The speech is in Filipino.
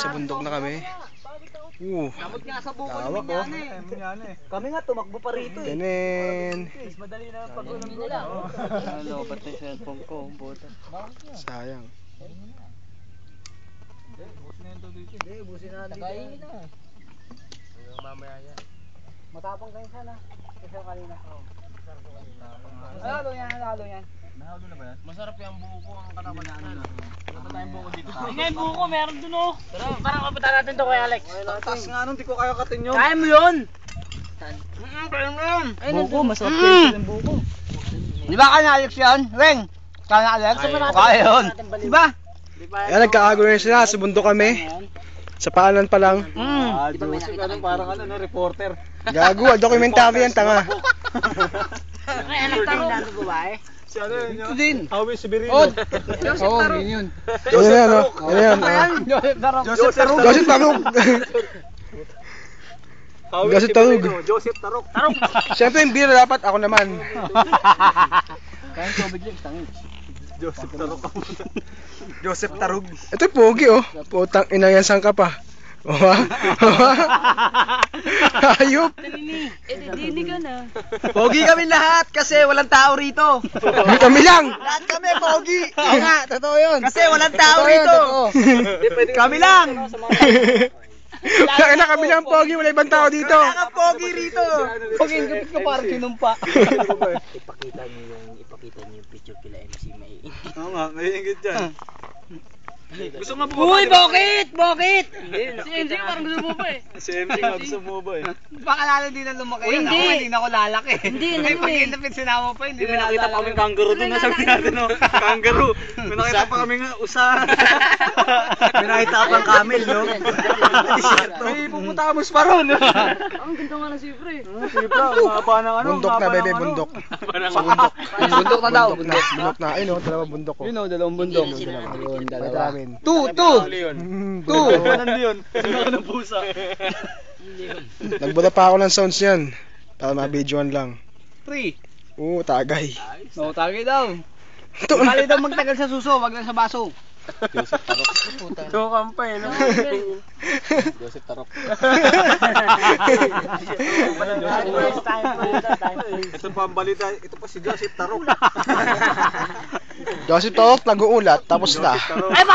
Nasa bundok na kami. Damot nga sa buko Tawag, ni Minyane. Kami nga tumakbo pa rito eh. Tenen. Madali na pag-ulam nila. Ano, ba't yung cellphone ko? Buta. Sayang. Hindi, busin na yun to dito. Hindi, busin na dito. Nakaingin na. Mamaya yan. Matapang kayo sana. Kasi kanina. Nahalo yan, nahalo yan. Nahalo na ba yan? Masarap yung buko ang katapat na ano. Wala pa tayong buko dito. Hindi yung buko, meron dun oh. Parang kapunta natin to kay Alex. Taas nga nun, di ko kaya katin yun. Kaya mo yun! Kaya mo yun! Buko, masarap yung buko. Di ba kaya Alex yan? Weng! Kaya Alex? Kaya yun. Di ba? Ayan, nagkakagulo na sila. Sa bundok kami. Sa paanan pa lang. Di ba may nakita kayo? Parang ano, reporter. Gago, dokumentary yan, tanga. Ay, anak tayo nandun babae. Si ano yun yun? Ito din. Hawi si Birino. Oo, yun. Ayan yan, no? Ayan yan. Joseph Tarok. Joseph Tarok. Joseph Tarok. Joseph Tarok. Tarok. Siyempre yung beer dapat, ako naman. Kaya tubig lang, tangin. Joseph Tarok. Joseph Tarog. Ito yung pogi, oh. Putang ina yan, saan ka pa? Oha? Oha? Ayop. Dili ka na. Pogi kami lahat kasi walang tao rito. Kami lang. Lahat kami pogi. Oo nga, totoo yun. Kasi walang tao rito. Kami lang. Kaya na kami lang pogi, wala ibang tao dito. Wala kang pogi rito. Pogi, ang gapit ka parang kinumpa. Ipakita niyo yung picture kila MC May. Oo nga, naiingit dyan. Gusto nga Uy, bakit? Bakit? Si MC parang gusto mo pa eh. Si MC nga gusto mo ba eh. Baka lalo din na lumaki yun. Hindi. Ako hindi na ako lalaki. Hindi, Ay, ano pag eh. inapit sinama pa, hindi na nakita pa kaming kangaroo doon. Nasabi natin no, kangaroo. May nakita pa kaming usa. May nakita pang camel, no? May puputamos pa ron. Ang ganda nga ng sipre. Sipra, mahaba ng ano. Bundok na, bebe, bundok. Sa bundok. Bundok na daw. Bundok na. Ayun, oh, dalawa bundok ko. Yun o, dalawang bundok. Ayun, dalawa. Two. Ano yun? Sino ka ng pusa? Nagbuda pa ako ng sounds yan. Para ma-videoan lang. 3. Oo, tagay. Oo, tagay daw. Kali daw magtagal sa suso, wag lang sa baso. Joseph Tarok. Joke pa eh, no? Joseph Tarok. Ito pa ang balita, ito pa si Joseph Tarok. Joseph Tarok, nag-uulat, tapos na. Ay,